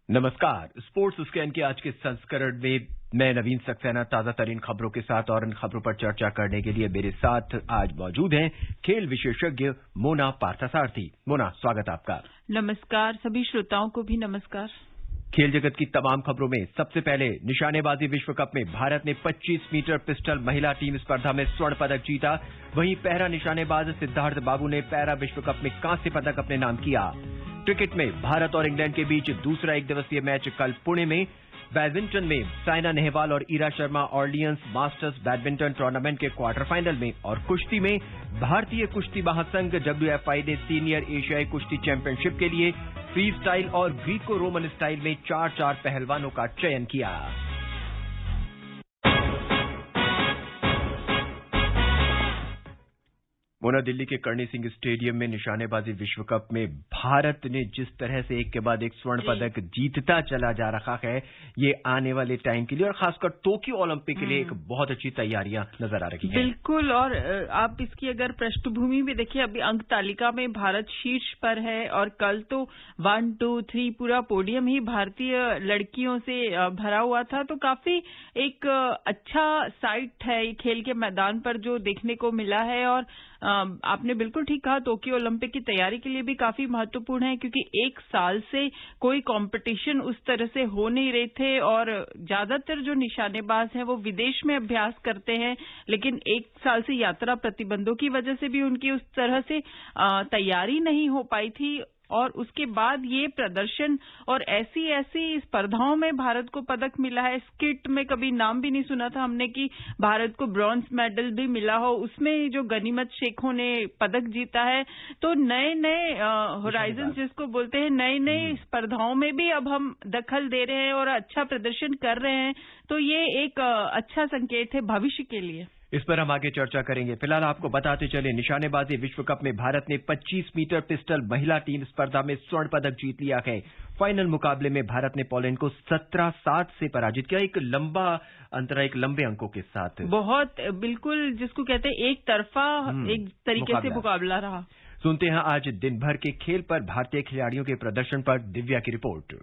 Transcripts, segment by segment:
नमस्कार। Sports scan के आज के संस्करण में मैं नवीन सक्सेना ताजा तरीन खबरों के साथ और इन खबरों पर चर्चा करने के लिए मेरे साथ आज मौजूद हैं खेल विशेषज्ञ मोना पार्थसारथी। मोना, स्वागत आपका। नमस्कार, सभी श्रोताओं को भी नमस्कार। खेल जगत की तमाम खबरों में सबसे पहले निशानेबाजी विश्व कप में भारत ने 25 मीटर पिस्टल महिला टीम स्पर्धा में स्वर्ण पदक जीता। वहीं पैरा निशानेबाज सिद्धार्थ बाबू ने पैरा विश्व कप में कांस्य पदक अपने नाम किया। क्रिकेट में भारत और इंग्लैंड के बीच दूसरा एक दिवसीय मैच कल पुणे में। बैडमिंटन में साइना नेहवाल और Ira Sharma Orleans masters badminton tournament के क्वार्टर फाइनल में। और कुश्ती में भारतीय कुश्ती महासंघ WFI ने सीनियर एशियाई कुश्ती चैंपियनशिप के लिए फ्री स्टाइल और ग्रीको रोमन स्टाइल में 4 पहलवानों का चयन किया। मोना, दिल्ली के कर्णी सिंह स्टेडियम में निशानेबाजी विश्व कप में भारत ने जिस तरह से एक के बाद एक स्वर्ण पदक जीतता चला जा रहा है, ये आने वाले टाइम के लिए और खासकर टोक्यो ओलंपिक के लिए एक बहुत अच्छी तैयारियां नजर आ रही हैं। बिल्कुल, और आप इसकी अगर पृष्ठभूमि भी देखिए, अभी अंक तालिका में भारत शीर्ष पर है और कल तो 1, 2, 3 पूरा पोडियम ही भारतीय लड़कियों से भरा हुआ था। तो काफी एक अच्छा साइट है खेल के मैदान पर जो देखने को मिला है। और आपने बिल्कुल ठीक कहा, टोक्यो ओलंपिक की तैयारी के लिए भी काफी महत्वपूर्ण है, क्योंकि एक साल से कोई कंपटीशन उस तरह से हो नहीं रहे थे और ज्यादातर जो निशानेबाज हैं वो विदेश में अभ्यास करते हैं, लेकिन एक साल से यात्रा प्रतिबंधों की वजह से भी उनकी उस तरह से तैयारी नहीं हो पाई थी। और उसके बाद ये प्रदर्शन और ऐसी स्पर्धाओं में भारत को पदक मिला है। स्किट में कभी नाम भी नहीं सुना था हमने कि भारत को ब्रॉन्ज मेडल भी मिला हो, उसमें जो गनीमत शेखों ने पदक जीता है। तो नए होराइजन जिसको बोलते हैं, नई स्पर्धाओं में भी अब हम दखल दे रहे हैं और अच्छा प्रदर्शन कर रहे हैं। तो ये एक अच्छा संकेत है भविष्य के लिए। इस पर हम आगे चर्चा करेंगे। फिलहाल आपको बताते चले, निशानेबाजी विश्व कप में भारत ने 25 मीटर पिस्टल महिला टीम स्पर्धा में स्वर्ण पदक जीत लिया है। फाइनल मुकाबले में भारत ने पोलैंड को 17-7 से पराजित किया। एक लंबा अंतरा, एक लंबे अंकों के साथ, बहुत बिल्कुल जिसको कहते हैं एक तरफा एक तरीके से मुकाबला रहा। सुनते हैं आज दिन भर के खेल पर भारतीय खिलाड़ियों के प्रदर्शन पर दिव्या की रिपोर्ट।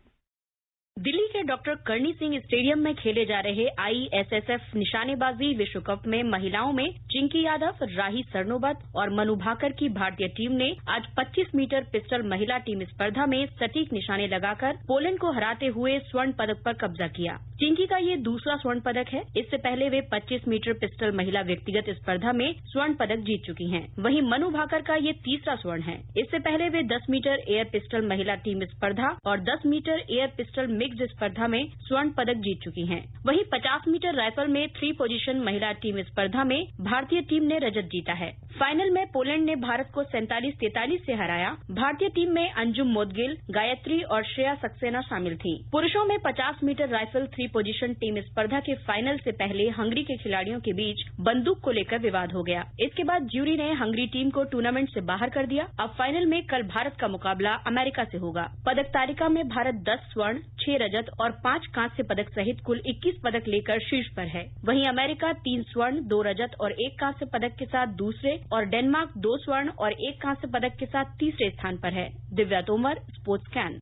दिल्ली के डॉक्टर कर्णी सिंह स्टेडियम में खेले जा रहे ISSF निशानेबाजी विश्व कप में महिलाओं में चिंकी यादव, राही सरनोबत और मनु भाकर की भारतीय टीम ने आज 25 मीटर पिस्टल महिला टीम स्पर्धा में सटीक निशाने लगाकर पोलैंड को हराते हुए स्वर्ण पदक पर कब्जा किया। चिंकी का ये दूसरा स्वर्ण पदक है। इससे पहले वे 25 मीटर पिस्टल महिला व्यक्तिगत स्पर्धा में स्वर्ण पदक जीत चुकी हैं। वहीं मनु भाकर का ये तीसरा स्वर्ण है। इससे पहले वे 10 मीटर एयर पिस्टल महिला टीम स्पर्धा और 10 मीटर एयर पिस्टल मिक्स्ड स्पर्धा में स्वर्ण पदक जीत चुकी हैं। वहीं 50 मीटर राइफल में 3 पोजीशन महिला टीम स्पर्धा में भारतीय टीम ने रजत जीता है। फाइनल में पोलैंड ने भारत को 47-43 से हराया। भारतीय टीम में अंजुम मोदगिल, गायत्री और श्रेया सक्सेना शामिल थी। पुरुषों में 50 मीटर राइफल 3 पोजीशन टीम स्पर्धा के फाइनल से पहले हंगरी के खिलाड़ियों के बीच बंदूक को लेकर विवाद हो गया। इसके बाद ज्यूरी ने हंगरी टीम को टूर्नामेंट से बाहर कर दिया। अब फाइनल में कल भारत का मुकाबला अमेरिका से होगा। पदक तालिका में भारत 10 स्वर्ण, 6 रजत और 5 कांस्य पदक सहित कुल 21 पदक लेकर शीर्ष पर है। वहीं अमेरिका 3 स्वर्ण, 2 रजत और 1 कांस्य पदक के साथ दूसरे और डेनमार्क 2 स्वर्ण और 1 कांस्य पदक के साथ तीसरे स्थान पर है। Divya Tomar, sports scan.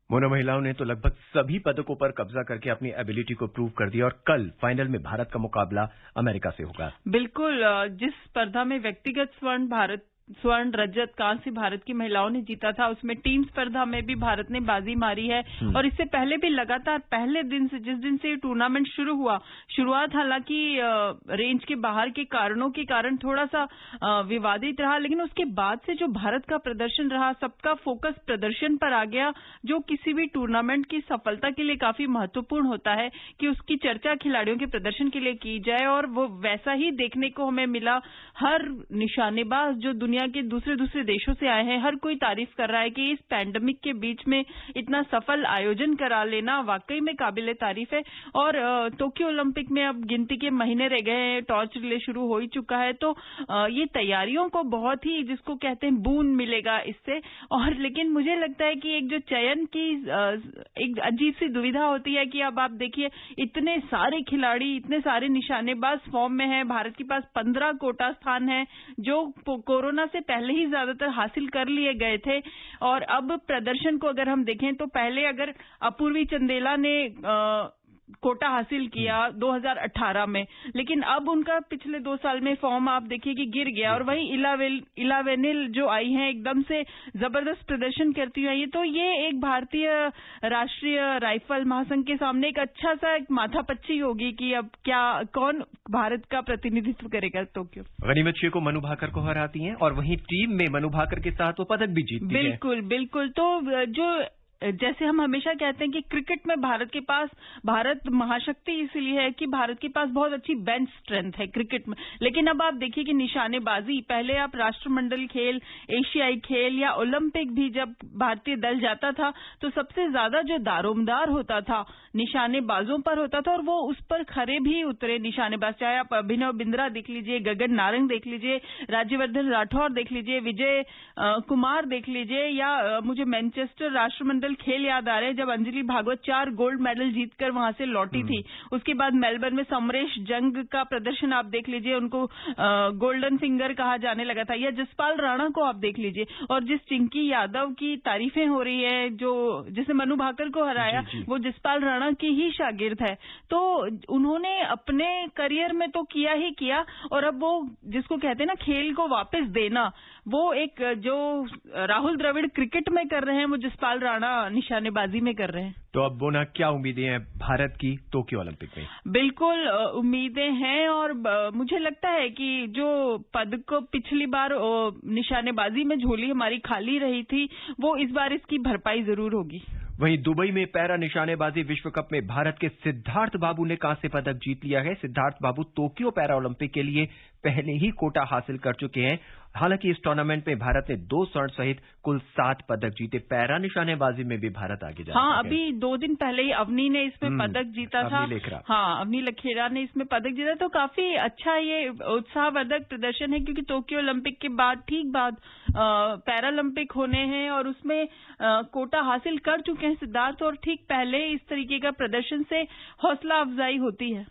मोना, महिलाओं ने तो लगभग सभी पदकों पर कब्जा करके अपनी एबिलिटी को प्रूव कर दिया और कल फाइनल में भारत का मुकाबला अमेरिका से होगा। बिल्कुल, जिस स्पर्धा में व्यक्तिगत स्वर्ण रजत कांस्य भारत की महिलाओं ने जीता था, उसमें टीम स्पर्धा में भी भारत ने बाजी मारी है। और इससे पहले भी लगातार पहले दिन से, जिस दिन से टूर्नामेंट शुरू हुआ, शुरुआत हालांकि रेंज के बाहर के कारणों के कारण थोड़ा सा विवादित रहा, लेकिन उसके बाद से जो भारत का प्रदर्शन रहा, सबका फोकस प्रदर्शन पर आ गया, जो किसी भी टूर्नामेंट की सफलता के लिए काफी महत्वपूर्ण होता है कि उसकी चर्चा खिलाड़ियों के प्रदर्शन के लिए की जाए। और वो वैसा ही देखने को हमें मिला। हर निशानेबाज जो दुनिया के दूसरे देशों से आए हैं, हर कोई तारीफ कर रहा है कि इस पैंडेमिक के बीच में इतना सफल आयोजन करा लेना वाकई में काबिले तारीफ है। और टोक्यो ओलंपिक में अब गिनती के महीने रह गए हैं, टॉर्च रिले शुरू हो ही चुका है। तो ये तैयारियों को बहुत ही, जिसको कहते हैं, बून मिलेगा इससे। और लेकिन मुझे लगता है कि एक जो चयन की एक अजीब सी दुविधा होती है कि अब आप देखिए, इतने सारे खिलाड़ी, इतने सारे निशानेबाज फॉर्म में हैं। भारत के पास 15 कोटा स्थान है, जो कोरोना कोरोना से पहले ही ज्यादातर हासिल कर लिए गए थे। और अब प्रदर्शन को अगर हम देखें तो पहले अगर अपूर्वी चंदेला ने कोटा हासिल किया 2018 में, लेकिन अब उनका पिछले 2 साल में फॉर्म आप देखिए कि गिर गया। और वहीं इलावेनिल जो आई हैं एकदम से जबरदस्त प्रदर्शन करती हुई, तो ये एक भारतीय राष्ट्रीय राइफल महासंघ के सामने एक अच्छा सा एक माथापच्ची होगी कि अब क्या कौन भारत का प्रतिनिधित्व करेगा टोक्यो। गनीमत शेख को मनु भाकर को हराती हैं और वहीं टीम में मनु भाकर के साथ वो पदक भी जीतती है। बिल्कुल बिल्कुल। तो जो जैसे हम हमेशा कहते हैं कि क्रिकेट में भारत महाशक्ति इसलिए है कि भारत के पास बहुत अच्छी बेंच स्ट्रेंथ है क्रिकेट में। लेकिन अब आप देखिए कि निशानेबाजी, पहले आप राष्ट्रमंडल खेल, एशियाई खेल या ओलंपिक भी जब भारतीय दल जाता था तो सबसे ज्यादा जो दारोमदार होता था निशानेबाजों पर होता था, और वो उस पर खरे भी उतरे निशानेबाज। चाहे आप अभिनव बिंद्रा देख लीजिए, गगन नारंग देख लीजिए, राज्यवर्धन राठौर देख लीजिए, विजय कुमार देख लीजिए, या मुझे मैनचेस्टर राष्ट्रमंडल खेल याद आ रहे हैं जब अंजलि भागवत 4 गोल्ड मेडल जीतकर वहां से लौटी थी। उसके बाद मेलबर्न में समरेश जंग का प्रदर्शन आप देख लीजिए, उनको गोल्डन फिंगर कहा जाने लगा था। या जसपाल राणा को आप देख लीजिए, और जिस चिंकी यादव की तारीफें हो रही है, जो जिसे मनु भाकर को हराया, वो जसपाल राणा की ही शागिर्द है। तो उन्होंने अपने करियर में तो किया ही किया, और अब वो जिसको कहते हैं ना खेल को वापस देना, वो एक जो राहुल द्रविड़ क्रिकेट में कर रहे हैं वो जसपाल राणा निशानेबाजी में कर रहे हैं। तो अब बोना क्या उम्मीदें हैं भारत की टोक्यो ओलंपिक में? बिल्कुल उम्मीदें हैं, और मुझे लगता है कि जो पदक को पिछली बार निशानेबाजी में झोली हमारी खाली रही थी, वो इस बार इसकी भरपाई जरूर होगी। वहीं दुबई में पैरा निशानेबाजी विश्व कप में भारत के सिद्धार्थ बाबू ने कांस्य पदक जीत लिया है। सिद्धार्थ बाबू टोक्यो पैरा ओलंपिक के लिए पहले ही कोटा हासिल कर चुके हैं। हालांकि इस टूर्नामेंट में भारत ने 2 स्वर्ण सहित कुल 7 पदक जीते। पैरा निशानेबाजी में भी भारत आगे जा रहा है। अभी 2 दिन पहले ही अवनी ने इसमें पदक जीता था। अवनी लखेरा ने इसमें पदक जीता, तो काफी अच्छा ये उत्साहवर्धक प्रदर्शन है, क्योंकि टोक्यो ओलंपिक के बाद ठीक बाद पैरालंपिक होने हैं और उसमें कोटा हासिल कर चुके हैं सिद्धार्थ, और ठीक पहले इस तरीके का प्रदर्शन से हौसला अफजाई होती है।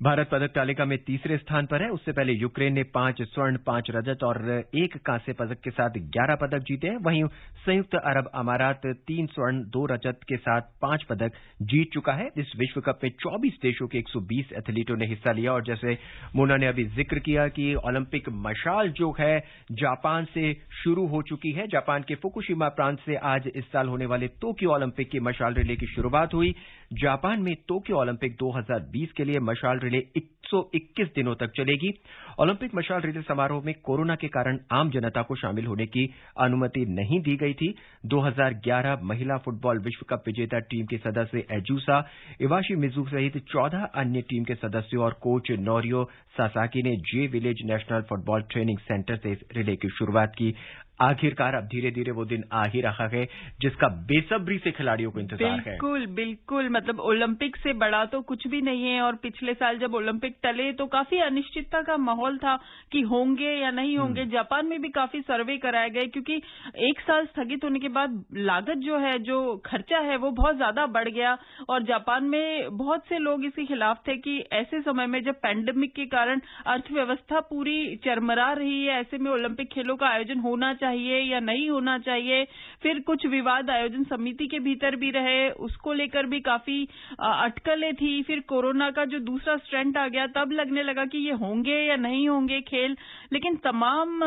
भारत पदक तालिका में तीसरे स्थान पर है। उससे पहले यूक्रेन ने 5 स्वर्ण, 5 रजत और 1 कांस्य पदक के साथ 11 पदक जीते हैं। वहीं संयुक्त अरब अमारात 3 स्वर्ण, 2 रजत के साथ 5 पदक जीत चुका है। इस विश्व कप में 24 देशों के 120 एथलीटों ने हिस्सा लिया। और जैसे मोना ने अभी जिक्र किया कि ओलंपिक मशाल जो है जापान से शुरू हो चुकी है। जापान के फुकुशिमा प्रांत से आज इस साल होने वाले टोक्यो ओलंपिक की मशाल रिले की शुरुआत हुई। जापान में टोक्यो ओलंपिक 2020 के लिए मशाल रिले 121 दिनों तक चलेगी। ओलंपिक मशाल रिले समारोह में कोरोना के कारण आम जनता को शामिल होने की अनुमति नहीं दी गई थी। 2011 महिला फुटबॉल विश्व कप विजेता टीम के सदस्य एजूसा इवाशी मिजू सहित 14 अन्य टीम के सदस्यों और कोच नोरियो सासाकी ने J village national football training centre से इस रिले की शुरुआत की। आखिरकार अब धीरे धीरे वो दिन आ ही रहा है जिसका बेसब्री से खिलाड़ियों को इंतजार है। बिल्कुल मतलब ओलंपिक से बड़ा तो कुछ भी नहीं है। और पिछले साल जब ओलंपिक टले तो काफी अनिश्चितता का माहौल था कि होंगे या नहीं होंगे। जापान में भी काफी सर्वे कराए गए, क्योंकि 1 साल स्थगित होने के बाद लागत जो है, जो खर्चा है, वो बहुत ज्यादा बढ़ गया। और जापान में बहुत से लोग इसके खिलाफ थे कि ऐसे समय में जब पैंडेमिक के कारण अर्थव्यवस्था पूरी चरमरा रही है, ऐसे में ओलंपिक खेलों का आयोजन होना चाहिए या नहीं होना चाहिए। फिर कुछ विवाद आयोजन समिति के भीतर भी रहे, उसको लेकर भी काफी अटकलें थी। फिर कोरोना का जो दूसरा स्ट्रेंड आ गया, तब लगने लगा कि ये होंगे या नहीं होंगे खेल। लेकिन तमाम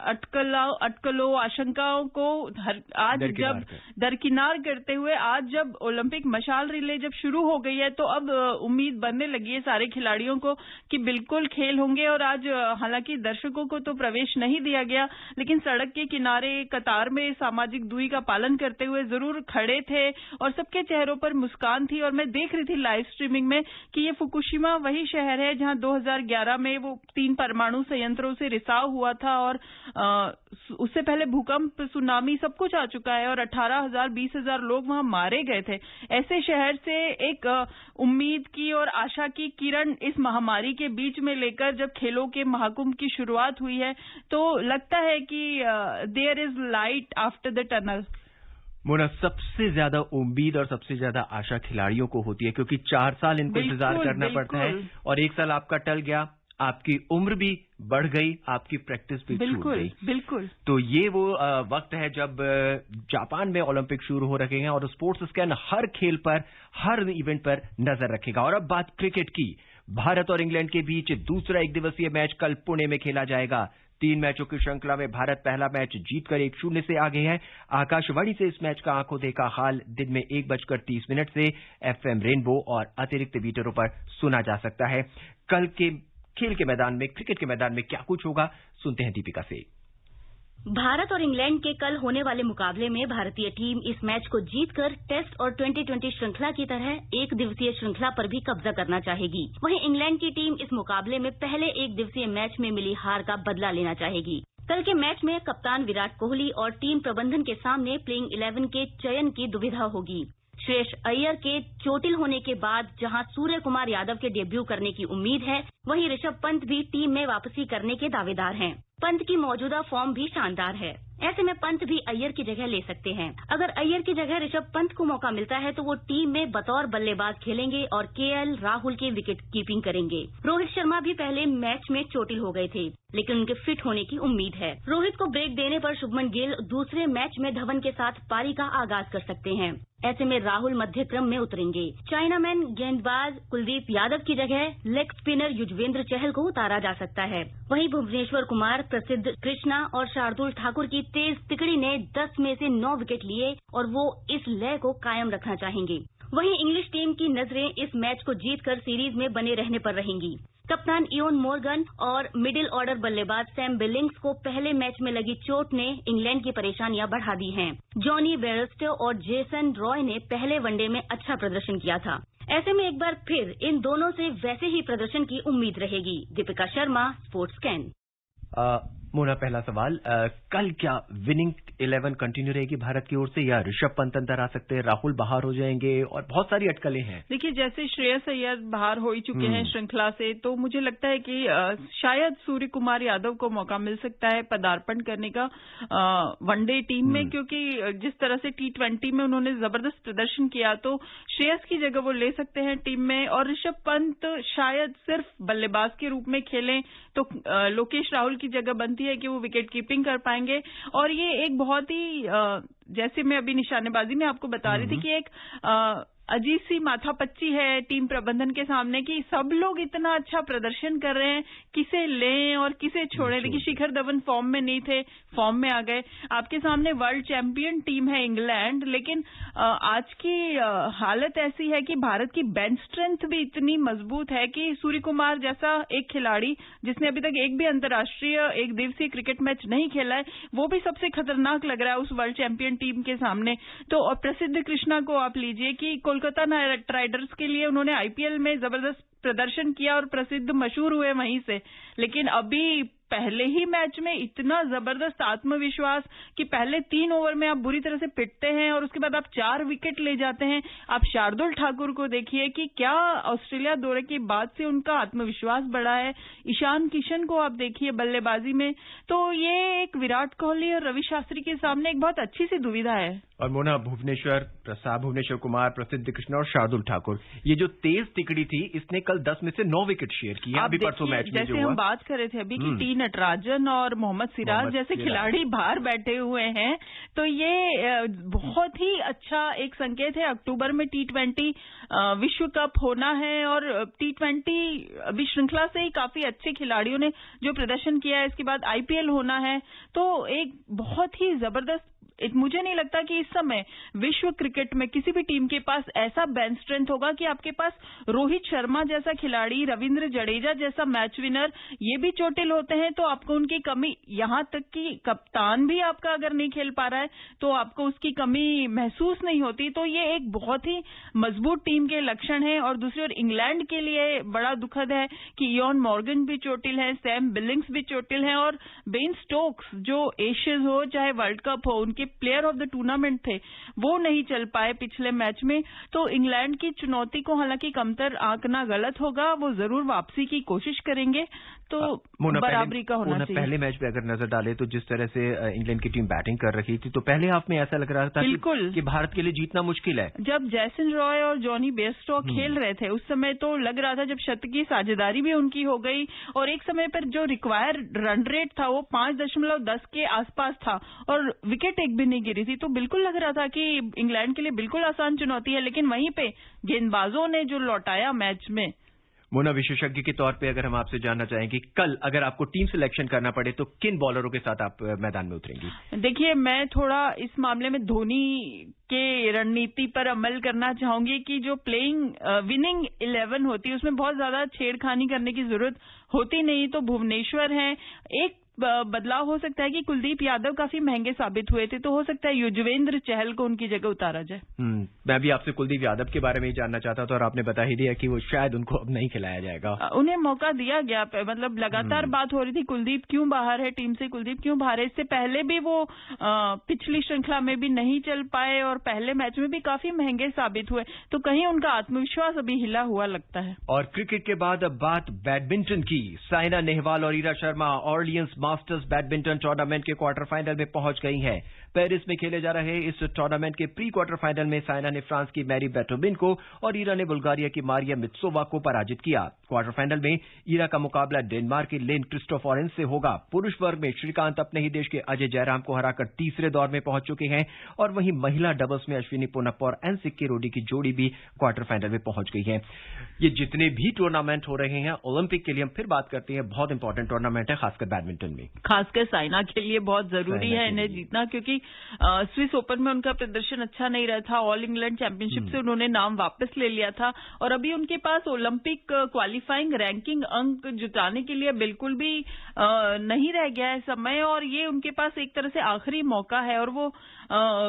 अटकलों आशंकाओं को आज जब दरकिनार करते हुए आज जब ओलंपिक मशाल रिले जब शुरू हो गई है, तो अब उम्मीद बनने लगी है सारे खिलाड़ियों को कि बिल्कुल खेल होंगे। और आज हालांकि दर्शकों को तो प्रवेश नहीं दिया गया, लेकिन सड़क के किनारे कतार में सामाजिक दूरी का पालन करते हुए जरूर खड़े थे और सबके चेहरों पर मुस्कान थी। और मैं देख रही थी लाइव स्ट्रीमिंग में कि ये फुकुशिमा वही शहर है जहां 2011 में वो 3 परमाणु संयंत्रों से रिसाव हुआ था, और उससे पहले भूकंप, सुनामी सब कुछ आ चुका है, और 18,000 20,000 लोग वहां मारे गए थे। ऐसे शहर से एक उम्मीद की और आशा की किरण इस महामारी के बीच में लेकर जब खेलों के महाकुंभ की शुरुआत हुई है, तो लगता है कि there is light after the tunnel. Mona, सबसे ज्यादा उम्मीद और सबसे ज्यादा आशा खिलाड़ियों को होती है, क्योंकि 4 साल इनको इंतजार करना पड़ता है। और 1 साल आपका टल गया, आपकी उम्र भी बढ़ गई, आपकी प्रैक्टिस भी छूट गई। बिल्कुल। तो ये वो वक्त है जब जापान में ओलंपिक शुरू हो रहे हैं और स्पोर्ट्स स्कैन हर खेल पर, हर इवेंट पर नजर रखेगा। और अब बात क्रिकेट की। भारत और इंग्लैंड के बीच दूसरा एक दिवसीय मैच कल पुणे में खेला जाएगा। 3 मैचों की श्रृंखला में भारत पहला मैच जीतकर 1-0 से आगे है। आकाशवाणी से इस मैच का आंखों देखा हाल दिन में 1:30 से FM रेनबो और अतिरिक्त मीटरों पर सुना जा सकता है। कल के खेल के मैदान में, क्रिकेट के मैदान में क्या कुछ होगा, सुनते हैं दीपिका से। भारत और इंग्लैंड के कल होने वाले मुकाबले में भारतीय टीम इस मैच को जीतकर टेस्ट और T20 श्रृंखला की तरह एक दिवसीय श्रृंखला पर भी कब्जा करना चाहेगी। वहीं इंग्लैंड की टीम इस मुकाबले में पहले एक दिवसीय मैच में मिली हार का बदला लेना चाहेगी। कल के मैच में कप्तान विराट कोहली और टीम प्रबंधन के सामने प्लेइंग 11 के चयन की दुविधा होगी। श्रेयस अय्यर के चोटिल होने के बाद जहां सूर्य कुमार यादव के डेब्यू करने की उम्मीद है, वहीं ऋषभ पंत भी टीम में वापसी करने के दावेदार हैं। पंत की मौजूदा फॉर्म भी शानदार है। ऐसे में पंत भी अय्यर की जगह ले सकते हैं। अगर अय्यर की जगह ऋषभ पंत को मौका मिलता है तो वो टीम में बतौर बल्लेबाज खेलेंगे और KL राहुल की विकेट कीपिंग करेंगे। रोहित शर्मा भी पहले मैच में चोटिल हो गए थे, लेकिन उनके फिट होने की उम्मीद है। रोहित को ब्रेक देने पर शुभमन गिल दूसरे मैच में धवन के साथ पारी का आगाज कर सकते हैं। ऐसे में राहुल मध्य क्रम में उतरेंगे। चाइनामैन गेंदबाज कुलदीप यादव की जगह लेग स्पिनर युजवेंद्र चहल को उतारा जा सकता है। वहीं भुवनेश्वर कुमार, प्रसिद्ध कृष्णा और शार्दुल ठाकुर की तेज तिकड़ी ने 10 में से 9 विकेट लिए और वो इस लय को कायम रखना चाहेंगे। वहीं इंग्लिश टीम की नजरें इस मैच को जीतकर सीरीज में बने रहने पर रहेंगी। कप्तान इयोन मोर्गन और मिडिल ऑर्डर बल्लेबाज सैम बिलिंग्स को पहले मैच में लगी चोट ने इंग्लैंड की परेशानियां बढ़ा दी हैं। जॉनी बेयरस्टो और जेसन रॉय ने पहले वनडे में अच्छा प्रदर्शन किया था। ऐसे में एक बार फिर इन दोनों से वैसे ही प्रदर्शन की उम्मीद रहेगी। Deepika Sharma, sports scan. मोना, पहला सवाल, कल क्या विनिंग 11 कंटिन्यू रहेगी भारत की ओर से या ऋषभ पंत अंदर आ सकते हैं, राहुल बाहर हो जाएंगे और बहुत सारी अटकलें हैं? देखिए, जैसे श्रेयस अय्यर बाहर हो ही चुके हैं श्रृंखला से, तो मुझे लगता है कि शायद सूर्य कुमार यादव को मौका मिल सकता है पदार्पण करने का वनडे टीम में, क्योंकि जिस तरह से T20 में उन्होंने जबरदस्त प्रदर्शन किया, तो श्रेयस की जगह वो ले सकते हैं टीम में। और ऋषभ पंत शायद सिर्फ बल्लेबाज के रूप में खेलें तो लोकेश राहुल की जगह बनती है कि वो विकेट कीपिंग कर पाएंगे। और ये एक बहुत ही जैसे मैं अभी निशानेबाजी में आपको बता रही थी कि एक अजीब सी माथापच्ची है टीम प्रबंधन के सामने कि सब लोग इतना अच्छा प्रदर्शन कर रहे हैं, किसे लें और किसे छोड़ें। देखिए, शिखर धवन फॉर्म में नहीं थे, फॉर्म में आ गए। आपके सामने वर्ल्ड चैंपियन टीम है इंग्लैंड, लेकिन आज की हालत ऐसी है कि भारत की बेंच स्ट्रेंथ भी इतनी मजबूत है कि सूर्य कुमार जैसा एक खिलाड़ी जिसने अभी तक एक भी अंतर्राष्ट्रीय एक दिवसीय क्रिकेट मैच नहीं खेला है, वो भी सबसे खतरनाक लग रहा है उस वर्ल्ड चैंपियन टीम के सामने। तो प्रसिद्ध कृष्णा को आप लीजिए कि कोलकाता नाइट राइडर्स के लिए उन्होंने IPL में जबरदस्त प्रदर्शन किया और प्रसिद्ध मशहूर हुए वहीं से, लेकिन अभी पहले ही मैच में इतना जबरदस्त आत्मविश्वास कि पहले 3 ओवर में आप बुरी तरह से पिटते हैं और उसके बाद आप 4 विकेट ले जाते हैं। आप शार्दुल ठाकुर को देखिए कि क्या ऑस्ट्रेलिया दौरे के बाद से उनका आत्मविश्वास बढ़ा है। ईशान किशन को आप देखिए बल्लेबाजी में। तो ये एक विराट कोहली और रवि शास्त्री के सामने एक बहुत अच्छी सी दुविधा है। और मोना, भुवनेश्वर कुमार, प्रसिद्ध कृष्णा और शार्दुल ठाकुर, ये जो तेज तिकड़ी थी, इसने कल 10 में से 9 विकेट शेयर किए अभी परसों मैच में। जैसे हम बात कर रहे थे अभी कि टी नटराजन और मोहम्मद सिराज जैसे खिलाड़ी बाहर बैठे हुए हैं, तो ये बहुत ही अच्छा एक संकेत है। अक्टूबर में T20 विश्व कप होना है और T20 अभी श्रृंखला से ही काफी अच्छे खिलाड़ियों ने जो प्रदर्शन किया है, इसके बाद IPL होना है, तो एक बहुत ही जबरदस्त मुझे नहीं लगता कि इस समय विश्व क्रिकेट में किसी भी टीम के पास ऐसा बेंच स्ट्रेंथ होगा कि आपके पास रोहित शर्मा जैसा खिलाड़ी, रविंद्र जडेजा जैसा मैच विनर, ये भी चोटिल होते हैं तो आपको उनकी कमी, यहां तक कि कप्तान भी आपका अगर नहीं खेल पा रहा है तो आपको उसकी कमी महसूस नहीं होती। तो ये एक बहुत ही मजबूत टीम के लक्षण है। और दूसरी ओर इंग्लैंड के लिए बड़ा दुखद है कि इयोन मॉर्गन भी चोटिल है, सैम बिलिंग्स भी चोटिल है और बेन स्टोक्स जो एशेज हो चाहे वर्ल्ड कप हो, उनके के प्लेयर ऑफ द टूर्नामेंट थे वो नहीं चल पाए पिछले मैच में। तो इंग्लैंड की चुनौती को हालांकि कमतर आंकना गलत होगा, वो जरूर वापसी की कोशिश करेंगे, तो बराबरी का होना चाहिए। पहले मैच पे अगर नजर डाले तो जिस तरह से इंग्लैंड की टीम बैटिंग कर रही थी तो पहले हाफ में ऐसा लग रहा था कि भारत के लिए जीतना मुश्किल है। जब जैसन रॉय और जॉनी बेयरस्टो खेल रहे थे उस समय तो लग रहा था, जब शतकीय साझेदारी भी उनकी हो गई और एक समय पर जो रिक्वायर्ड रन रेट था वो 5.10 के आसपास था और विकेट एक भी नहीं गिरी थी, तो बिल्कुल लग रहा था कि इंग्लैंड के लिए बिल्कुल आसान चुनौती है। लेकिन वहीं पे गेंदबाजों ने जो लौटाया मैच में। मोना, विशेषज्ञ के तौर पे अगर हम आपसे जानना चाहेंगे, कल अगर आपको टीम सिलेक्शन करना पड़े तो किन बॉलरों के साथ आप मैदान में उतरेंगी? देखिए, मैं थोड़ा इस मामले में धोनी के रणनीति पर अमल करना चाहूंगी कि जो प्लेइंग विनिंग 11 होती है उसमें बहुत ज्यादा छेड़खानी करने की जरूरत होती नहीं। तो भुवनेश्वर है, एक बदलाव हो सकता है कि कुलदीप यादव काफी महंगे साबित हुए थे, तो हो सकता है युजवेंद्र चहल को उनकी जगह उतारा जाए। मैं भी आपसे कुलदीप यादव के बारे में ही जानना चाहता था और आपने बता ही दिया कि वो शायद उनको अब नहीं खिलाया जाएगा। उन्हें मौका दिया गया, मतलब लगातार बात हो रही थी कुलदीप क्यों बाहर है टीम से, कुलदीप क्यों बाहर है। इससे पहले भी वो पिछली श्रृंखला में भी नहीं चल पाए और पहले मैच में भी काफी महंगे साबित हुए, तो कहीं उनका आत्मविश्वास अभी हिला हुआ लगता है। और क्रिकेट के बाद अब बात बैडमिंटन की। साइना नेहवाल और Ira Sharma Orleans masters badminton tournament के क्वार्टर फाइनल में पहुंच गई हैं। पेरिस में खेले जा रहे इस टूर्नामेंट के प्री क्वार्टर फाइनल में साइना ने फ्रांस की मैरी बेटोबिन को और ईरा ने बुल्गारिया की मारिया मित्सोवा को पराजित किया। क्वार्टर फाइनल में ईरा का मुकाबला डेनमार्क की लेन क्रिस्टोफोरेन से होगा। पुरुष वर्ग में श्रीकांत अपने ही देश के अजय जयराम को हराकर तीसरे दौर में पहुंच चुके हैं और वहीं महिला डबल्स में अश्विनी पोनप्पा और एन सिक्की रोडी की जोड़ी भी क्वार्टर फाइनल में पहुंच गई है। ये जितने भी टूर्नामेंट हो रहे हैं ओलंपिक के लिए हम फिर बात करते हैं, बहुत इंपॉर्टेंट टूर्नामेंट है खासकर बैडमिंटन में, खासकर साइना के लिए बहुत जरूरी है इन्हें जीतना, क्योंकि स्विस ओपन में उनका प्रदर्शन अच्छा नहीं रहा था। ऑल इंग्लैंड चैंपियनशिप से उन्होंने नाम वापस ले लिया था और अभी उनके पास ओलंपिक क्वालिफाइंग रैंकिंग अंक जुटाने के लिए बिल्कुल भी नहीं रह गया है समय, और ये उनके पास एक तरह से आखिरी मौका है और वो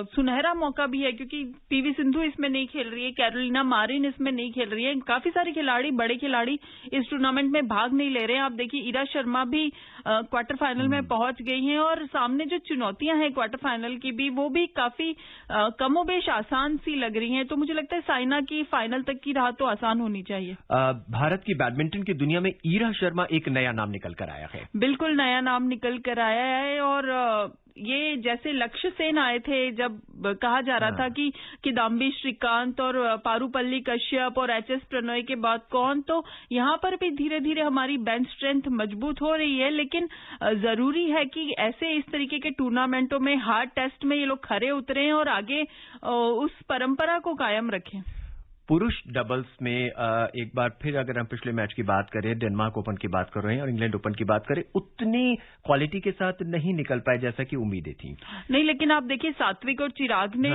सुनहरा मौका भी है, क्योंकि पीवी सिंधु इसमें नहीं खेल रही है, कैरोलिना मारिन इसमें नहीं खेल रही है, काफी सारे खिलाड़ी, बड़े खिलाड़ी इस टूर्नामेंट में भाग नहीं ले रहे हैं। आप देखिए ईरा शर्मा भी क्वार्टर फाइनल में पहुंच गई हैं और सामने जो चुनौतियां हैं क्वार्टर फाइनल की भी, वो भी काफी कमोबेश आसान सी लग रही हैं। तो मुझे लगता है साइना की फाइनल तक की राह तो आसान होनी चाहिए। भारत की बैडमिंटन की दुनिया में ईरा शर्मा एक नया नाम निकल कर आया है। बिल्कुल नया नाम निकल कर आया है और ये जैसे लक्ष्य सेन आए थे, जब कहा जा रहा था कि किदाम्बी श्रीकांत और पारुपल्ली कश्यप और एचएस प्रणॉय के बाद कौन, तो यहाँ पर भी धीरे धीरे हमारी बेंच स्ट्रेंथ मजबूत हो रही है। लेकिन जरूरी है कि ऐसे इस तरीके के टूर्नामेंटों में हार्ड टेस्ट में ये लोग खरे उतरें और आगे उस परंपरा को कायम रखें। पुरुष डबल्स में एक बार फिर अगर हम पिछले मैच की बात करें, डेनमार्क ओपन की बात कर रहे हैं और इंग्लैंड ओपन की बात करें, उतनी क्वालिटी के साथ नहीं निकल पाए जैसा कि उम्मीदें थी। नहीं, लेकिन आप देखिए सात्विक और चिराग ने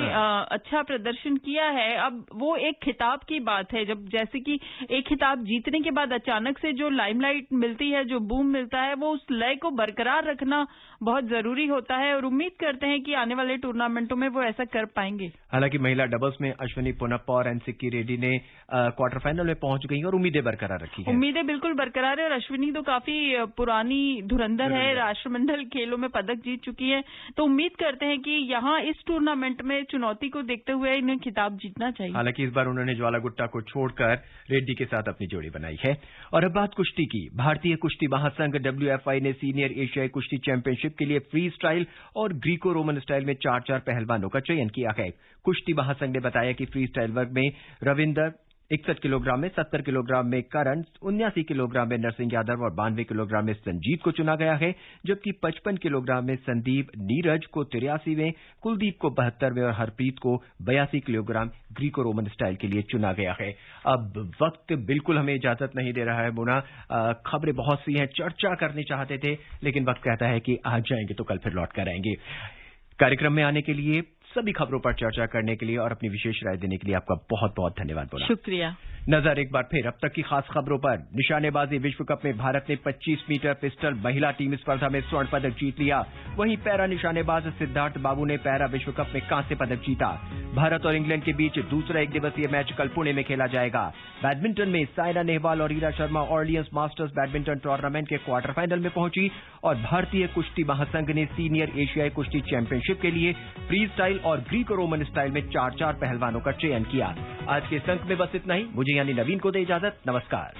अच्छा प्रदर्शन किया है। अब वो एक खिताब की बात है, जब जैसे कि एक खिताब जीतने के बाद अचानक से जो लाइमलाइट मिलती है, जो बूम मिलता है, वो उस लय को बरकरार रखना बहुत जरूरी होता है और उम्मीद करते हैं कि आने वाले टूर्नामेंटों में वो ऐसा कर पाएंगे। हालांकि महिला डबल्स में अश्विनी पोनप्पा और एन सिक्की रेड्डी ने क्वार्टर फाइनल में पहुंच गई और उम्मीदें बरकरार रखी हैं। उम्मीदें बिल्कुल बरकरार है और अश्विनी तो काफी पुरानी धुरंधर है, राष्ट्रमंडल खेलों में पदक जीत चुकी है, तो उम्मीद करते हैं कि यहाँ इस टूर्नामेंट में चुनौती को देखते हुए इन्हें खिताब जीतना चाहिए। हालांकि इस बार उन्होंने ज्वाला गुट्टा को छोड़कर रेड्डी के साथ अपनी जोड़ी बनाई है। और अब बात कुश्ती की। भारतीय कुश्ती महासंघ WFI ने सीनियर एशियाई कुश्ती चैंपियनशिप के लिए फ्री स्टाइल और ग्रीको रोमन स्टाइल में 4 पहलवानों का चयन किया है। कुश्ती महासंघ ने बताया कि फ्री स्टाइल वर्ग में रविंदर 61 किलोग्राम में, 70 किलोग्राम में करण, 79 किलोग्राम में नरसिंह यादव और 92 किलोग्राम में संजीत को चुना गया है, जबकि 55 किलोग्राम में संदीप, नीरज को 83वें, कुलदीप को 72वें और हरप्रीत को 82 किलोग्राम ग्रीको रोमन स्टाइल के लिए चुना गया है। अब वक्त बिल्कुल हमें इजाजत नहीं दे रहा है मोना, खबरें बहुत सी हैं, चर्चा करनी चाहते थे लेकिन वक्त कहता है कि आज जाएंगे तो कल फिर लौट कर आएंगे। कार्यक्रम में आने के लिए सभी खबरों पर चर्चा करने के लिए और अपनी विशेष राय देने के लिए आपका बहुत बहुत धन्यवाद बोला। शुक्रिया। नजर एक बार फिर अब तक की खास खबरों पर। निशानेबाजी विश्व कप में भारत ने 25 मीटर पिस्टल महिला टीम स्पर्धा में स्वर्ण पदक जीत लिया। वहीं पैरा निशानेबाज सिद्धार्थ बाबू ने पैरा विश्व कप में कांस्य पदक जीता। भारत और इंग्लैंड के बीच दूसरा एक दिवसीय मैच कल पुणे में खेला जाएगा। बैडमिंटन में साइना नेहवाल और Ira Sharma Orleans masters badminton tournament के क्वार्टर फाइनल में पहुंची और भारतीय कुश्ती महासंघ ने सीनियर एशियाई कुश्ती चैंपियनशिप के लिए फ्री स्टाइल और ग्रीको रोमन स्टाइल में 4 पहलवानों का चयन किया। आज के इस अंक में बस इतना ही। मुझे यानी नवीन को दे इजाजत। नमस्कार।